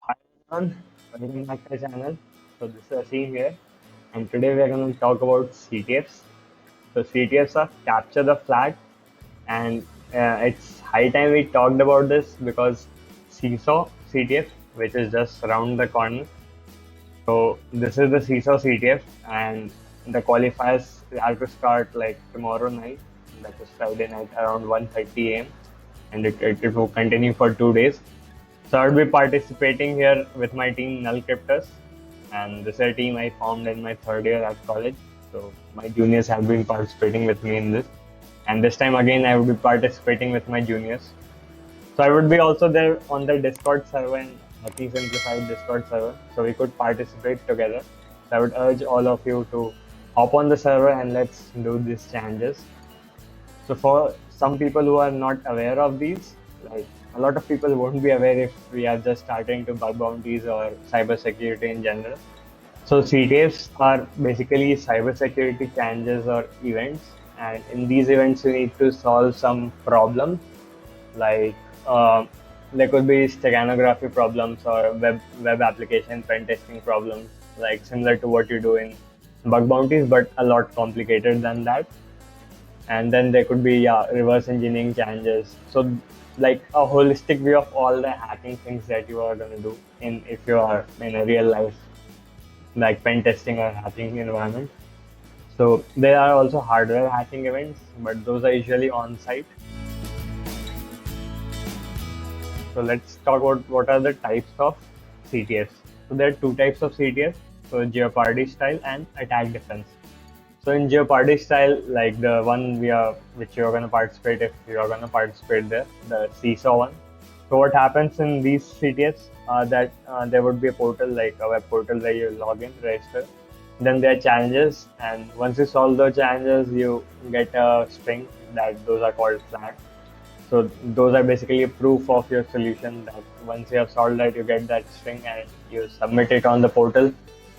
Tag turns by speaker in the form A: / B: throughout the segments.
A: Hi everyone, welcome back to the channel. So this is Asim here, and today we are going to talk about CTFs. So CTFs are capture the flag, and it's high time we talked about this because Seesaw CTF, which is just around the corner. So this is the Seesaw CTF, and the qualifiers are to start like tomorrow night, that is Friday night around 1:30 a.m. and it will continue for 2 days. So I'll be participating here with my team Null Cryptus, and this is a team I formed in my third year at college. So my juniors have been participating with me in this, and this time again I will be participating with my juniors. So I would be also there on the Discord server and Happy Simplified Discord server, so we could participate together. So I would urge all of you to hop on the server and let's do these challenges. So for some people who are not aware of these, like a lot of people won't be aware if we are just starting to bug bounties or cybersecurity in general. So CTFs are basically cybersecurity challenges or events, and in these events you need to solve some problems like uh, there could be steganography problems or web application pen testing problems, like similar to what you do in bug bounties, but a lot complicated than that. And then there could be reverse engineering challenges. So like a holistic view of all the hacking things that you are going to do in if you are in a real life like pen testing or hacking environment. So there are also hardware hacking events, but those are usually on site. So let's talk about what are the types of CTFs. So there are two types of CTF, so Jeopardy style and attack defense. So in Jeopardy style, like the one which you're gonna participate if you're gonna participate there, the Seesaw one. So what happens in these CTFs that there would be a portal like a web portal where you log in, register. Then there are challenges, and once you solve the challenges, you get a string that those are called flags. So those are basically a proof of your solution that once you have solved that, you get that string and you submit it on the portal.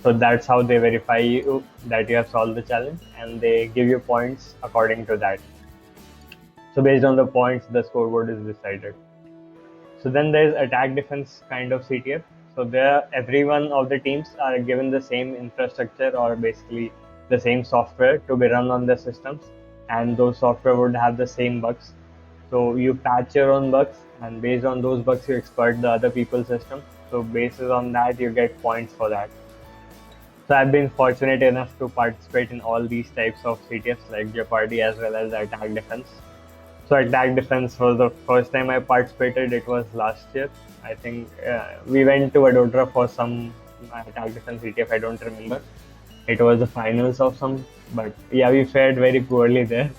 A: So that's how they verify you that you have solved the challenge, and they give you points according to that. So based on the points, the scoreboard is decided. So then there's attack defense kind of CTF. So there, every one of the teams are given the same infrastructure or basically the same software to be run on the systems, and those software would have the same bugs. So you patch your own bugs, and based on those bugs, you exploit the other people's system. So based on that, you get points for that. So I've been fortunate enough to participate in all these types of CTFs like Jeopardy as well as Attack Defense. So Attack Defense was the first time I participated. It was last year. I think we went to Vadodara for some Attack Defense CTF. I don't remember. It was the finals of some, but yeah, we fared very poorly there.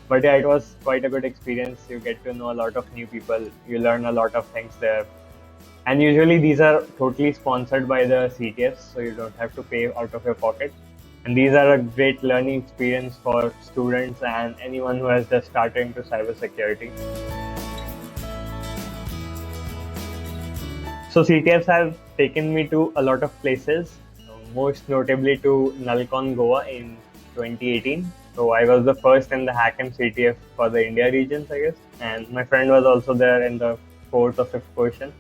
A: But yeah, it was quite a good experience. You get to know a lot of new people. You learn a lot of things there. And usually these are totally sponsored by the CTFs, so you don't have to pay out of your pocket. And these are a great learning experience for students and anyone who has just started into cybersecurity. So CTFs have taken me to a lot of places, most notably to Nullcon Goa in 2018. So I was the first in the HackM CTF for the India regions, I guess, and my friend was also there in the fourth or fifth position.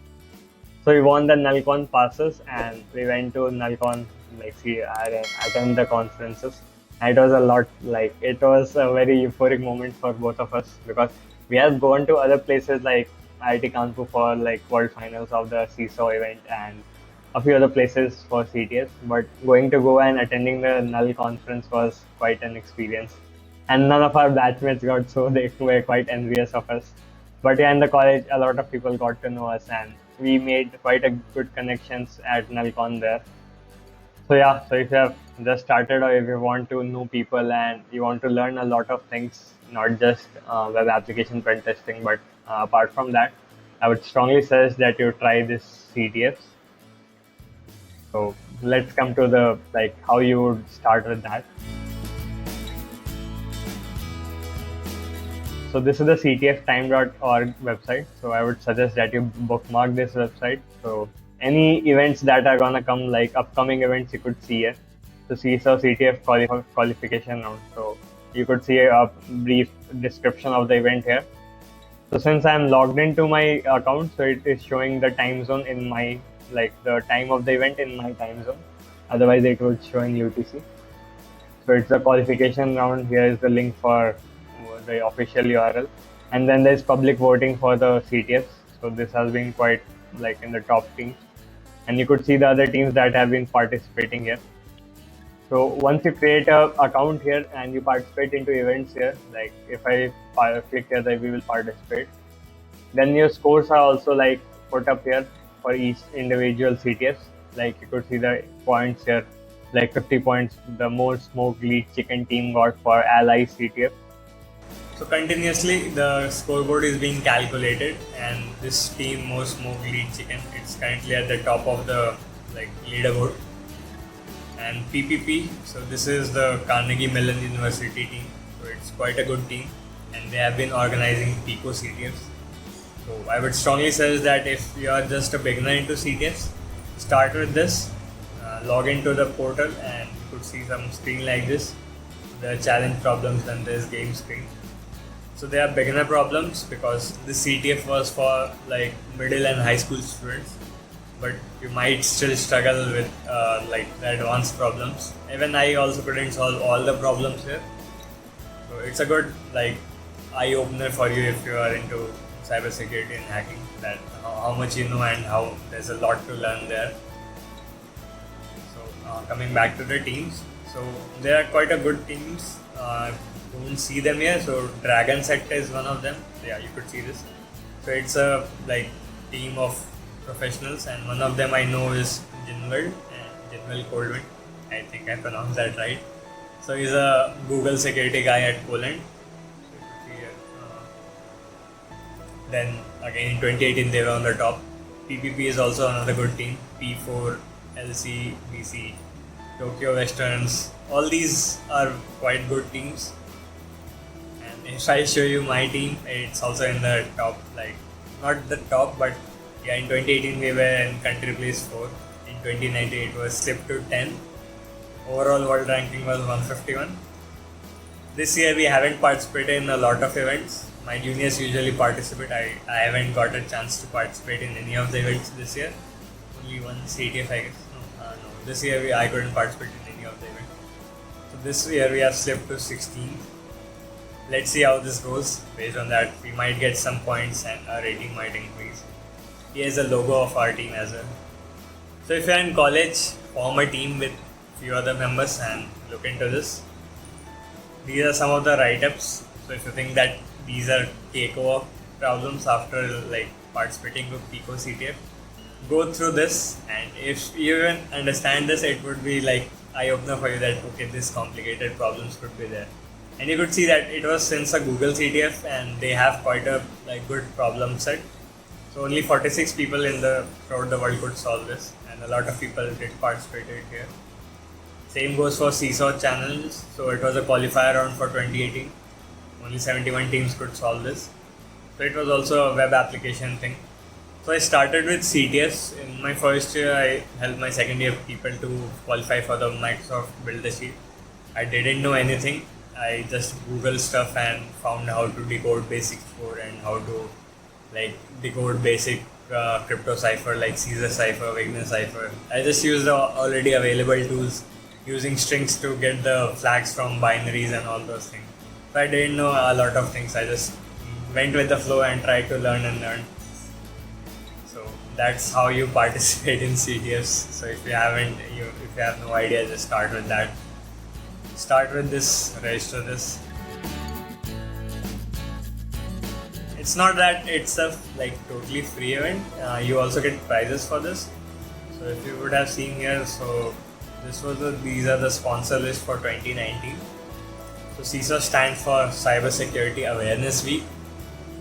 A: So we won the Nullcon passes and we went to Nullcon, like see, I attend the conferences. And it was a lot, like it was a very euphoric moment for both of us because we have gone to other places like IIT Kanpur for like world finals of the Seesaw event and a few other places for CTS. But going to Goa and attending the Null conference was quite an experience. And none of our batchmates got, so they were quite envious of us. But yeah, in the college, a lot of people got to know us, and we made quite a good connections at Nullcon there. So yeah, so if you have just started or if you want to know people and you want to learn a lot of things, not just web application pen testing, but apart from that, I would strongly suggest that you try this CTFs. So let's come to the like how you would start with that. So this is the ctftime.org website. So I would suggest that you bookmark this website. So any events that are gonna come, like upcoming events, you could see here. So Seesaw CTF qualification round. So you could see a brief description of the event here. So since I'm logged into my account, so it is showing the time zone in my, like the time of the event in my time zone. Otherwise, it would show in UTC. So it's the qualification round. Here is the link for the official URL, and then there's public voting for the CTFs. So this has been quite like in the top teams, and you could see the other teams that have been participating here. So once you create a account here and you participate into events here, like if I click here that we will participate, then your scores are also like put up here for each individual CTFs. Like you could see the points here, like 50 points the more smoked lead chicken team got for Ally CTF. So continuously the scoreboard is being calculated, and this team more smoked lead chicken, it's currently at the top of the like leaderboard. And PPP, so this is the Carnegie Mellon University team, so it's quite a good team, and they have been organizing Pico CTFs. So I would strongly suggest that if you are just a beginner into CTFs, start with this, log into the portal, and you could see some screen like this, the challenge problems, and this game screen. So they are beginner problems because this CTF was for like middle and high school students, but you might still struggle with like the advanced problems. Even I also couldn't solve all the problems here. So it's a good like eye opener for you if you are into cybersecurity and hacking, that how much you know and how there's a lot to learn there. So coming back to the teams, so there are quite a good teams. Don't see them here. So Dragon Sect is one of them. Yeah, you could see this. So it's a like team of professionals, and one of them I know is Jinwell Coldwind. I think I pronounced that right. So he's a Google security guy at Poland. So then again in 2018 they were on the top. PPP is also another good team. P4, LC, BC, Tokyo Westerns. All these are quite good teams. And if I show you my team, it's also in the top, like not the top, but yeah, in 2018 we were in country place 4. In 2019 it was slipped to 10. Overall world ranking was 151. This year we haven't participated in a lot of events. My juniors usually participate. I haven't got a chance to participate in any of the events this year. Only one CTF I guess. No. This year I couldn't participate in any of the events. So this year we have slipped to 16. Let's see how this goes. Based on that, we might get some points and our rating might increase. Here's a logo of our team as well. So if you're in college, form a team with few other members and look into this. These are some of the write-ups. So if you think that these are takeover problems after like participating with Pico CTF, go through this, and if you even understand this, it would be like eye-opener for you that okay, this complicated problems could be there. And you could see that it was since a Google CTF, and they have quite a like good problem set. So only 46 people throughout the world could solve this, and a lot of people did participate here. Same goes for Seesaw channels. So it was a qualifier round for 2018. Only 71 teams could solve this. So it was also a web application thing. So I started with CTFs. In my first year, I helped my second year people to qualify for the Microsoft Build a Sheet. I didn't know anything. I just Googled stuff and found how to decode basic code and how to like decode basic crypto cipher like Caesar cipher, Wigner cipher. I just used the already available tools, using strings to get the flags from binaries and all those things. So I didn't know a lot of things. I just went with the flow and tried to learn and learn. So that's how you participate in CTFs. So if you have no idea, just start with that. Start with this, register this. It's not that it's a like totally free event. You also get prizes for this. So if you would have seen here, so these are the sponsor list for 2019. So CISO stands for Cyber Security Awareness Week,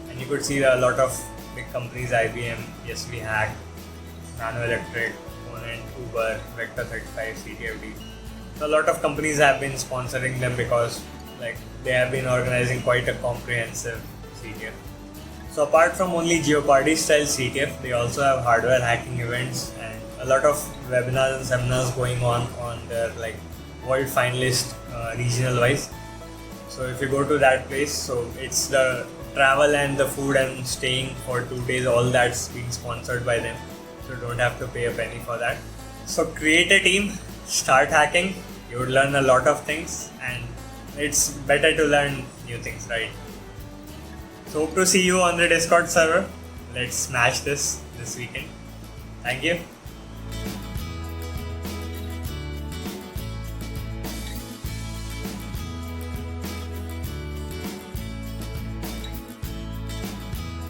A: and you could see a lot of big companies: IBM, Yes We Hack, Nano Electric, Ponent, Uber, Vector 35, CTFD. So a lot of companies have been sponsoring them because like they have been organizing quite a comprehensive CTF. So apart from only Jeopardy style CTF, they also have hardware hacking events and a lot of webinars and seminars going on their like world finalist regional wise. So if you go to that place, so it's the
B: travel and the food and staying for 2 days, all that's being sponsored by them, so don't have to pay a penny for that. So create a team, start hacking, you would learn a lot of things, and it's better to learn new things, right? So hope to see you on the Discord server. Let's smash this weekend. Thank you.